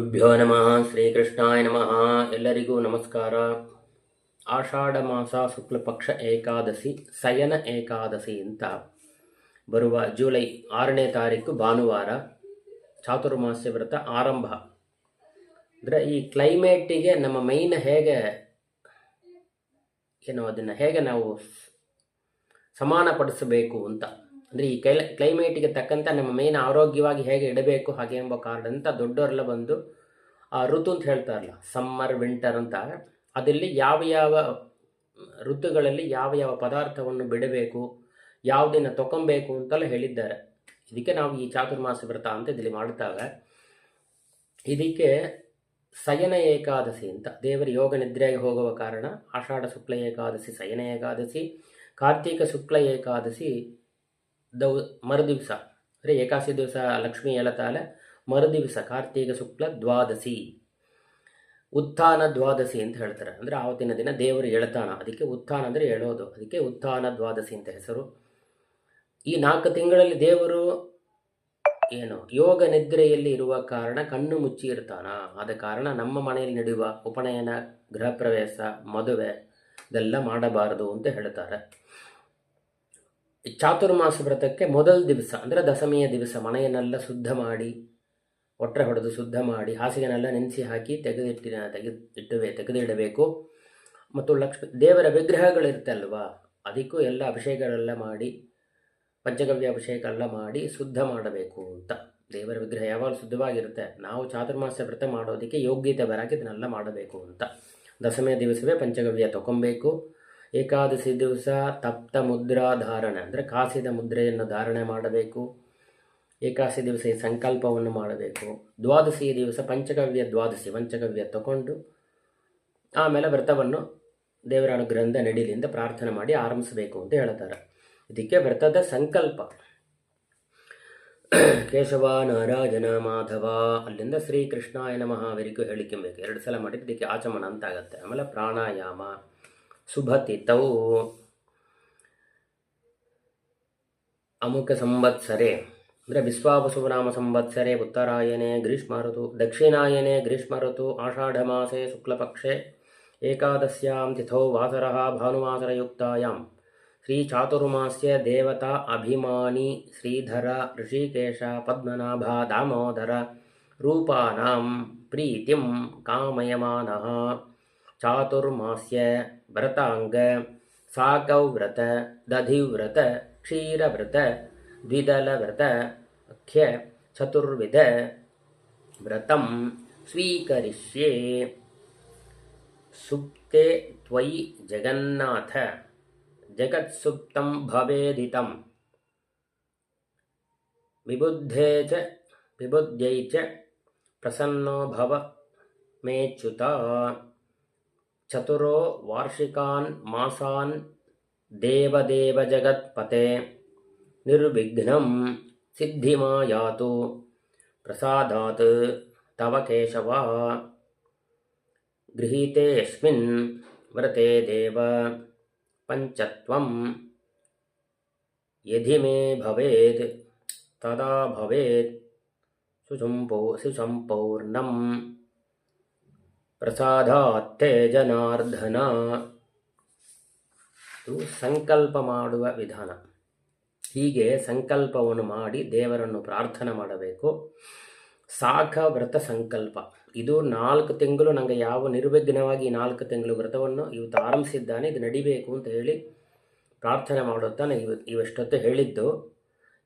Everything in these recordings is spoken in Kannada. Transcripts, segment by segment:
ಗುರುಭ್ಯೋ ನಮಃ ಶ್ರೀಕೃಷ್ಣಾಯ ನಮಃ. ಎಲ್ಲರಿಗೂ ನಮಸ್ಕಾರ. ಆಷಾಢ ಮಾಸ ಶುಕ್ಲ ಪಕ್ಷ ಏಕಾದಶಿ ಶಯನ ಏಕಾದಶಿ ಅಂತ ಬರುವ ಜುಲೈ 6ನೇ ತಾರೀಕು ಭಾನುವಾರ ಚಾತುರ್ಮಾಸ್ಯ ವ್ರತ ಆರಂಭ. ಅಂದರೆ ಈ ಕ್ಲೈಮೇಟಿಗೆ ನಮ್ಮ ಮೈನ ಹೇಗೆ ಅದನ್ನು ಹೇಗೆ ನಾವು ಸಮಾನಪಡಿಸಬೇಕು ಅಂತ, ಅಂದರೆ ಈ ಕ್ಲೈಮೇಟಿಗೆ ತಕ್ಕಂತೆ ನಮ್ಮ ಮೈನ ಆರೋಗ್ಯವಾಗಿ ಹೇಗೆ ಇಡಬೇಕು ಹಾಗೆ ಎಂಬ ಕಾರಣದಿಂದ ದೊಡ್ಡವರೆಲ್ಲ ಬಂದು ಆ ಋತು ಅಂತ ಹೇಳ್ತಾರಲ್ಲ, ಸಮ್ಮರ್ ವಿಂಟರ್ ಅಂತ, ಅದಲ್ಲಿ ಯಾವ ಯಾವ ಋತುಗಳಲ್ಲಿ ಯಾವ ಯಾವ ಪದಾರ್ಥವನ್ನು ಬಿಡಬೇಕು, ಯಾವುದನ್ನು ತಗೊಬೇಕು ಅಂತೆಲ್ಲ ಹೇಳಿದ್ದಾರೆ. ಇದಕ್ಕೆ ನಾವು ಈ ಚಾತುರ್ಮಾಸ ವ್ರತ ಅಂತ ಇದರಲ್ಲಿ ಮಾಡ್ತಾವೆ. ಇದಕ್ಕೆ ಶಯನ ಏಕಾದಶಿ ಅಂತ, ದೇವರ ಯೋಗ ನಿದ್ರೆಗೆ ಹೋಗುವ ಕಾರಣ ಆಷಾಢ ಶುಕ್ಲ ಏಕಾದಶಿ ಶಯನ ಏಕಾದಶಿ, ಕಾರ್ತಿಕ ಶುಕ್ಲ ಏಕಾದಶಿ ಮರುದಿವಸ, ಅಂದರೆ ಏಕಾದಶಿ ದಿವಸ ಲಕ್ಷ್ಮೀ ಏಲತಾಲೆ, ಮರುದಿವಸ ಕಾರ್ತಿಕ ಶುಕ್ಲ ದ್ವಾದಶಿ, ಉತ್ಥಾನ ದ್ವಾದಶಿ ಅಂತ ಹೇಳ್ತಾರೆ. ಅಂದರೆ ಆವತ್ತಿನ ದಿನ ದೇವರು ಎಳ್ತಾನ, ಅದಕ್ಕೆ ಉತ್ಥಾನ ಅಂದರೆ ಹೇಳೋದು, ಅದಕ್ಕೆ ಉತ್ಥಾನ ದ್ವಾದಶಿ ಅಂತ ಹೆಸರು. ಈ 4 ತಿಂಗಳಲ್ಲಿ ದೇವರು ಯೋಗ ನಿದ್ರೆಯಲ್ಲಿ ಇರುವ ಕಾರಣ ಕಣ್ಣು ಮುಚ್ಚಿ ಇರ್ತಾನ. ಆದ ಕಾರಣ ನಮ್ಮ ಮನೆಯಲ್ಲಿ ನಡೆಯುವ ಉಪನಯನ, ಗೃಹ ಪ್ರವೇಶ, ಮದುವೆ ಇದೆಲ್ಲ ಮಾಡಬಾರದು ಅಂತ ಹೇಳ್ತಾರೆ. ಚಾತುರ್ಮಾಸ ವ್ರತಕ್ಕೆ ಮೊದಲ ದಿವಸ ಅಂದರೆ ದಶಮಿಯ ದಿವಸ ಮನೆಯನ್ನೆಲ್ಲ ಶುದ್ಧ ಮಾಡಿ, ಒಟ್ಟರೆ ಹೊಡೆದು ಶುದ್ಧ ಮಾಡಿ, ಹಾಸಿಗೆನೆಲ್ಲ ನೆನೆಸಿ ಹಾಕಿ ತೆಗೆದಿಡಬೇಕು. ಮತ್ತು ದೇವರ ವಿಗ್ರಹಗಳಿರ್ತಲ್ವಾ, ಅದಕ್ಕೂ ಎಲ್ಲ ಅಭಿಷೇಕಗಳೆಲ್ಲ ಮಾಡಿ, ಪಂಚಗವ್ಯ ಅಭಿಷೇಕ ಎಲ್ಲ ಮಾಡಿ ಶುದ್ಧ ಮಾಡಬೇಕು ಅಂತ. ದೇವರ ವಿಗ್ರಹ ಯಾವಾಗ ಶುದ್ಧವಾಗಿರುತ್ತೆ, ನಾವು ಚಾತುರ್ಮಾಸ ವ್ರತ ಮಾಡೋದಕ್ಕೆ ಯೋಗ್ಯತೆ ಬರೋಕ್ಕೆ ಇದನ್ನೆಲ್ಲ ಮಾಡಬೇಕು ಅಂತ. ದಶಮಿಯ ದಿವಸವೇ ಪಂಚಗವ್ಯ ತಗೊಬೇಕು. ಏಕಾದಶಿ ದಿವಸ ತಪ್ತ ಮುದ್ರಾ ಧಾರಣೆ ಅಂದರೆ ಕಾಸಿದ ಮುದ್ರೆಯನ್ನು ಧಾರಣೆ ಮಾಡಬೇಕು. ಏಕಾದಶಿ ದಿವಸ ಈ ಸಂಕಲ್ಪವನ್ನು ಮಾಡಬೇಕು. ದ್ವಾದಶಿ ದಿವಸ ಪಂಚಗವ್ಯ ಪಂಚಗವ್ಯ ತಗೊಂಡು ಆಮೇಲೆ ವ್ರತವನ್ನು ದೇವರ ಅನುಗ್ರಹದಿಂದ ನಡಿಲಿಂದ ಪ್ರಾರ್ಥನೆ ಮಾಡಿ ಆರಂಭಿಸಬೇಕು ಅಂತ ಹೇಳ್ತಾರೆ. ಇದಕ್ಕೆ ವ್ರತದ ಸಂಕಲ್ಪ ಕೇಶವ ನಾರಾಯಣ ಮಾಧವ, ಅಲ್ಲಿಂದ ಶ್ರೀಕೃಷ್ಣಾಯ ನಮಃ ವರೆಗೂ ಹೇಳಿಕೆಂಬೇಕು. 2 ಸಲ ಮಾಡಿದ್ರೆ ಇದಕ್ಕೆ ಆಚಮನ ಅಂತ ಆಗುತ್ತೆ. ಆಮೇಲೆ ಪ್ರಾಣಾಯಾಮ, ಶುಭತಿಥೌ ಅಮುಕ ಸಂವತ್ಸರೆ ಅಂದರೆ ವಿಶ್ವಾವಸುನಾಮ ಸಂವತ್ಸರೆ ಉತ್ತರಾಯಣೆ ಗ್ರೀಷ್ಮ ಋತು, ದಕ್ಷಿಣಾಯನೆ ಗ್ರೀಷ್ಮ ಋತು, ಆಷಾಢ ಮಾಸೆ ಶುಕ್ಲಪಕ್ಷೆ ಏಕಾದಶ್ಯಾಂ ತಿಥೌ ವಾಸರಃ ಭಾನುವಾಸರಯುಕ್ತಾಯಾಂ ಶ್ರೀ ಚಾತುರ್ಮಾಸ್ಯ ದೇವತಾ ಅಭಿಮಾನಿ ಶ್ರೀಧರ ಋಷಿಕೇಶ ಪದ್ಮನಾಭ ದಾಮೋದರ ರೂಪಾನಾಂ ಪ್ರೀತಿಂ ಕಾಮಯಮಾನಃ ಚಾತುರ್ಮಾಸ್ಯ ವ್ರತಾಂಗ ಸಾಕವ್ರತ ದಧಿವ್ರತ ಕ್ಷೀರವ್ರತ ದ್ವಿದಲವ್ರತ ಅಖ್ಯ ಚತುರ್ವಿಧ ವ್ರತಂ ಸ್ವೀಕರಿಷ್ಯೆ. ಸುಪ್ತೆ ತ್ವಯಿ ಜಗನ್ನಾಥ ಜಗತ್ಸುಪ್ತಂ ಭವೇದಿತಂ ವಿಬುದ್ಧೈ ಚ ಪ್ರಸನ್ನೋ ಭವ ಮೇಚ್ಯುತ. ಚತುರೋ ವಾರ್ಷಿಕಾನ್ ಮಾಸಾನ್ ದೇವದೇವ ಜಗತ್ಪತೆ ನಿರ್ವಿಘ್ನಂ ಸಿದ್ಧಿಮಾಯಾತು ಪ್ರಸಾದಾತ್ ತವ ಕೇಶವ. ಗೃಹೀತೇऽಸ್ಮಿನ್ ವ್ರತೆ ದೇವ ಪಂಚತ್ವಂ ಯಧಿ ಮೇ ಭವೇತ್ ತದಾ ಭವೇತ್ ಸುಸಂಪೂರ್ಣಂ ಪ್ರಸಾದಾತ್ತೇ ಜನಾರ್ದನ. ಇದು ಸಂಕಲ್ಪ ಮಾಡುವ ವಿಧಾನ. ಹೀಗೆ ಸಂಕಲ್ಪವನ್ನು ಮಾಡಿ ದೇವರನ್ನು ಪ್ರಾರ್ಥನೆ ಮಾಡಬೇಕು. ಸಾಖ ವ್ರತ ಸಂಕಲ್ಪ, ಇದು 4 ತಿಂಗಳು ನನಗೆ ಯಾವ ನಿರ್ವಿಘ್ನವಾಗಿ 4 ತಿಂಗಳು ವ್ರತವನ್ನು ಇವತ್ತು ಆರಂಭಿಸಿದ್ದಾನೆ, ಇದು ನಡಿಬೇಕು ಅಂತ ಹೇಳಿ ಪ್ರಾರ್ಥನೆ ಮಾಡುತ್ತಾನೆ. ಇವಷ್ಟೊತ್ತು ಹೇಳಿದ್ದು.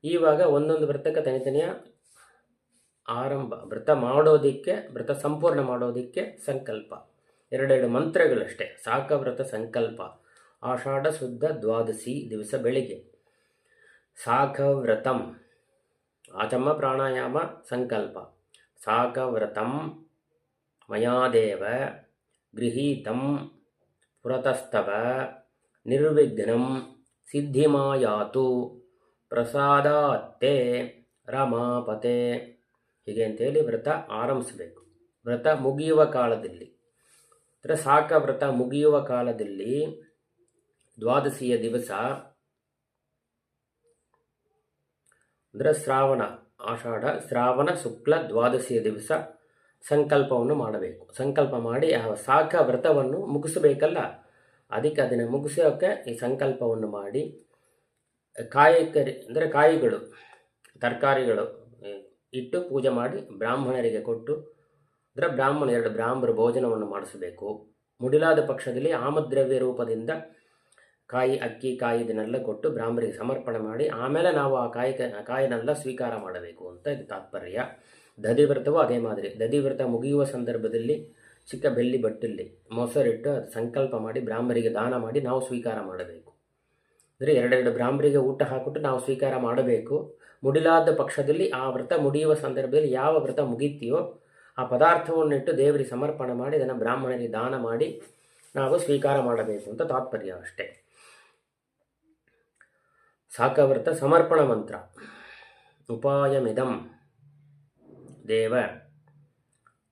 ಇವಾಗ ಒಂದೊಂದು ವ್ರತಕ್ಕೆ ತನಿತನೆಯ ಆರಂಭ, ವ್ರತ ಮಾಡೋದಕ್ಕೆ, ವ್ರತ ಸಂಪೂರ್ಣ ಮಾಡೋದಕ್ಕೆ ಸಂಕಲ್ಪ 2 ಮಂತ್ರಗಳಷ್ಟೇ. ಸಾಕ ವ್ರತ ಸಂಕಲ್ಪ ಆಷಾಢ ಶುದ್ಧ ದ್ವಾದಶಿ ದಿವಸ ಬೆಳಿಗ್ಗೆ ಸಾಕ ವ್ರತಂ ಆಚಮ ಪ್ರಾಣಾಯಾಮ ಸಂಕಲ್ಪ. ಸಾಕ ವ್ರತಂ ಮಯಾದೇವ ಗೃಹೀತಂ ಪುರತಸ್ತವ ನಿರ್ವಿಘ್ನಂ ಸಿದ್ಧಿಮಾಯಾತು ಪ್ರಸಾದಾತ್ತೇ ರಮಾಪತೆ. ಹೀಗೆ ಅಂತೇಳಿ ವ್ರತ ಆರಂಭಿಸಬೇಕು. ವ್ರತ ಮುಗಿಯುವ ಕಾಲದಲ್ಲಿ, ಅಂದರೆ ಸಾಕ ವ್ರತ ಮುಗಿಯುವ ಕಾಲದಲ್ಲಿ ದ್ವಾದಶಿಯ ದಿವಸ, ಅಂದರೆ ಶ್ರಾವಣ ಶುಕ್ಲ ದ್ವಾದಶಿಯ ದಿವಸ ಸಂಕಲ್ಪವನ್ನು ಮಾಡಬೇಕು. ಸಂಕಲ್ಪ ಮಾಡಿ ಆ ಶಾಖ ವ್ರತವನ್ನು ಮುಗಿಸಬೇಕಲ್ಲ, ಅದಕ್ಕೆ ಅದನ್ನು ಮುಗಿಸೋಕ್ಕೆ ಈ ಸಂಕಲ್ಪವನ್ನು ಮಾಡಿ ಕಾಯಿಕರಿ ಅಂದರೆ ಕಾಯಿಗಳು ತರಕಾರಿಗಳು ಇಟ್ಟು ಪೂಜೆ ಮಾಡಿ ಬ್ರಾಹ್ಮಣರಿಗೆ ಕೊಟ್ಟು ಅಂದರೆ ಎರಡು ಬ್ರಾಹ್ಮಣರು ಭೋಜನವನ್ನು ಮಾಡಿಸಬೇಕು. ಮುಡಿಲಾದ ಪಕ್ಷದಲ್ಲಿ ಆಮದ್ರವ್ಯ ರೂಪದಿಂದ ಕಾಯಿ ಅಕ್ಕಿ ಕಾಯಿ ಇದನ್ನೆಲ್ಲ ಕೊಟ್ಟು ಬ್ರಾಹ್ಮಣರಿಗೆ ಸಮರ್ಪಣೆ ಮಾಡಿ ಆಮೇಲೆ ನಾವು ಆ ಕಾಯಿನೆಲ್ಲ ಸ್ವೀಕಾರ ಮಾಡಬೇಕು ಅಂತ ಇದು ತಾತ್ಪರ್ಯ. ದಧಿವ್ರತವೂ ಅದೇ ಮಾದರಿ. ದಧಿವ್ರತ ಮುಗಿಯುವ ಸಂದರ್ಭದಲ್ಲಿ ಚಿಕ್ಕ ಬೆಳ್ಳಿ ಬಟ್ಟಲ್ಲಿ ಮೊಸರಿಟ್ಟು ಅದು ಸಂಕಲ್ಪ ಮಾಡಿ ಬ್ರಾಹ್ಮಣರಿಗೆ ದಾನ ಮಾಡಿ ನಾವು ಸ್ವೀಕಾರ ಮಾಡಬೇಕು. ಅಂದರೆ ಎರಡೆರಡು ಬ್ರಾಹ್ಮಣರಿಗೆ ಊಟ ಹಾಕಿಬಿಟ್ಟು ನಾವು ಸ್ವೀಕಾರ ಮಾಡಬೇಕು. ಮುಡಿಲಾದ ಪಕ್ಷದಲ್ಲಿ ಆ ವ್ರತ ಮುಡಿಯುವ ಸಂದರ್ಭದಲ್ಲಿ ಯಾವ ವ್ರತ ಮುಗಿತೀಯೋ ಆ ಪದಾರ್ಥವನ್ನಿಟ್ಟು ದೇವರಿಗೆ ಸಮರ್ಪಣೆ ಮಾಡಿ ಅದನ್ನು ಬ್ರಾಹ್ಮಣರಿಗೆ ದಾನ ಮಾಡಿ ನಾವು ಸ್ವೀಕಾರ ಮಾಡಬೇಕು ಅಂತ ತಾತ್ಪರ್ಯ ಅಷ್ಟೇ. ಶಾಖವ್ರತ ಸಮರ್ಪಣ ಮಂತ್ರ. ಉಪಾಯಮಿದಂ ದೇವ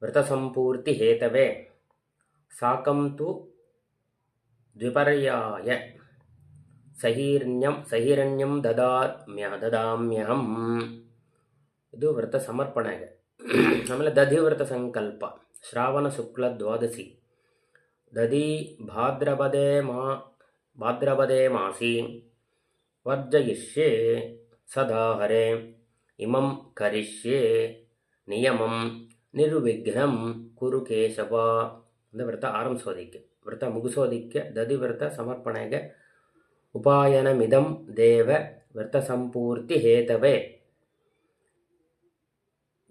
ವ್ರತ ಸಂಪೂರ್ತಿ ಹೇತವೇ ಸಾಕಂ ತು ದ್ವಿಪರ್ಯಾಯ ಸಹಿರಣ್ಯಂ ದದಾಮ್ಯಹಂ. ಇದು ವ್ರತ ಸಮರ್ಪಣೆಗೆ. ಆಮೇಲೆ ದಧಿವ್ರತ ಸಂಕಲ್ಪ. ಶ್ರಾವಣ ಶುಕ್ಲ ದ್ವಾದಶಿ ದಧಿ ಭಾದ್ರಪದೇ ಮಾಸಿ ವರ್ಜಯಿಷ್ಯೆ ಸದಾ ಹರೆ ಇಮಂ ಕರಿಷ್ಯೆ ನಿಯಮಂ ನಿರ್ವಿಘ್ನಂ ಕುರು ಕೇಶವ. ಅಂದರೆ ವ್ರತ ಆರಂಭಿಸೋದಿಕ್ಕೆ, ವ್ರತ ಮುಗಿಸೋದಿಕ್ಕೆ ದಧಿವ್ರತ ಸಮರ್ಪಣೆಗೆ. ಉಪಾಯನಮಿದಂ ದೇವ ವ್ರತ ಸಂಪೂರ್ತಿ ಹೇತವೇ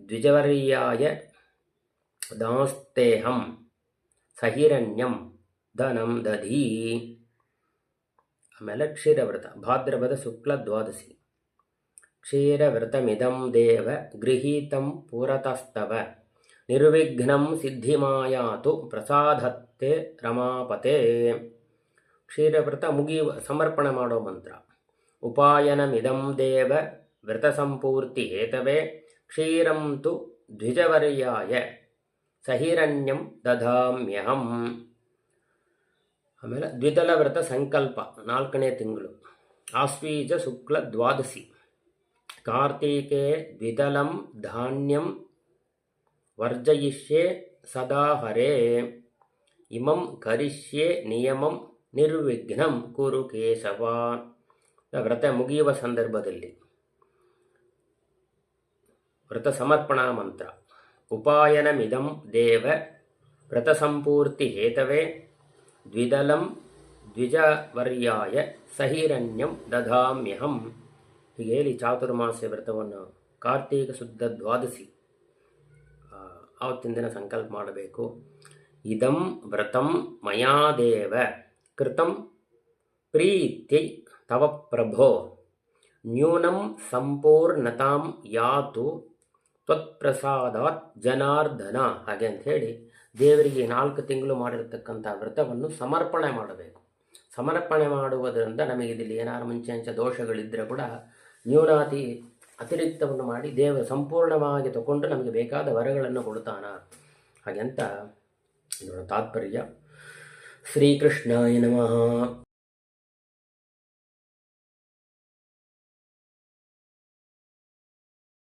ದ್ವಿಜವರ್ಯಾಯ ದಾಸ್ತೇಹಂ ಸಹಿರಣ್ಯಂ ಧನಂ ದಧಿ. ಆಮೇಲೆ ಕ್ಷೀರವ್ರತ ಭಾದ್ರಪದ ಶುಕ್ಲ ದ್ವಾದಶಿ. ಕ್ಷೀರವ್ರತಮಿದಂ ದೇವ ಗೃಹೀತಂ ಪುರತಸ್ತವ ನಿರ್ವಿಘ್ನಂ ಸಿದ್ಧಿಮಾಯಾತು ಪ್ರಸಾದತ್ತೆ ರಮಾಪತೆ. ಕ್ಷೀರವ್ರತ ಮುಗಿಯುವ ಸಮರ್ಪಣೆ ಮಾಡೋ ಮಂತ್ರ. ಉಪಾಯನಮಿದಂ ದೇವ ವ್ರತ ಸಂಪೂರ್ತಿ ಹೇತವೇ ಕ್ಷೀರಂ ತು ದ್ವಿಜವರ್ಯಾಯ ಸಹಿರಣ್ಯಂ ದದಾಮ್ಯಹಂ. ಆಮೇಲೆ ದ್ವಿದಳ ವ್ರತ ಸಂಕಲ್ಪ 4ನೇ ತಿಂಗಳು ಆಶ್ವೀಜ ಶುಕ್ಲ ದ್ವಾದಶಿ. ಕಾರ್ತೀಕೆ ದ್ವಿದಳಂ ಧಾನ್ಯಂ ವರ್ಜಯಿಷ್ಯೆ ಸದಾ ಹರೇ ಇಮಂ ಕರಿಷ್ಯೆ ನಿಯಮಂ ನಿರ್ವಿಘ್ನಂ ಕುರು ಕೇಶವ. ವ್ರತ ಮುಗಿಯುವ ಸಂದರ್ಭದಲ್ಲಿ ವ್ರತ ಸಮರ್ಪಣಾ ಮಂತ್ರ. ಉಪಾಯನಮಿದಂ ದೇವ ವ್ರತ ಸಂಪೂರ್ತಿ ಹೇತವೇ ದ್ವಿದಳಂ ದ್ವಿಜವರ್ಯಾಯ ಸಹಿರಣ್ಯಂ ದದಾಮ್ಯಹಂ. ಹೀಗೆ ಹೇಳಿ ಚಾತುರ್ಮಾಸ್ಯ ವ್ರತವನ್ನು ಕಾರ್ತೀಕ ಶುದ್ಧ ದ್ವಾದಶಿ ಆವತ್ತಿನ ದಿನ ಸಂಕಲ್ಪ ಮಾಡಬೇಕು. ಇದಂ ವ್ರತಂ ಮಯಾ ದೇವ ಕೃತಂ ಪ್ರೀತ್ಯೈ ತವ ಪ್ರಭೋ ನ್ಯೂನಂ ಸಂಪೂರ್ಣತಾಂ ಯಾತು ತ್ವತ್ಪ್ರಸಾದಾತ್ ಜನಾರ್ದನ. ಹಾಗೆ ಅಂತ ಹೇಳಿ ದೇವರಿಗೆ 4 ತಿಂಗಳು ಮಾಡಿರತಕ್ಕಂಥ ವ್ರತವನ್ನು ಸಮರ್ಪಣೆ ಮಾಡಬೇಕು. ಸಮರ್ಪಣೆ ಮಾಡುವುದರಿಂದ ನಮಗೆ ಇದರಲ್ಲಿ ಏನಾರು ಮುಂಚೆ ದೋಷಗಳಿದ್ದರೆ ಕೂಡ ಅತಿರಿಕ್ತವನ್ನು ಮಾಡಿ ದೇವರು ಸಂಪೂರ್ಣವಾಗಿ ತಗೊಂಡು ನಮಗೆ ಬೇಕಾದ ವರಗಳನ್ನು ಕೊಡ್ತಾನ. ಹಾಗೆ ಅಂತ ಇದರ ತಾತ್ಪರ್ಯ. ಶ್ರೀಕೃಷ್ಣಾಯ ನಮಃ.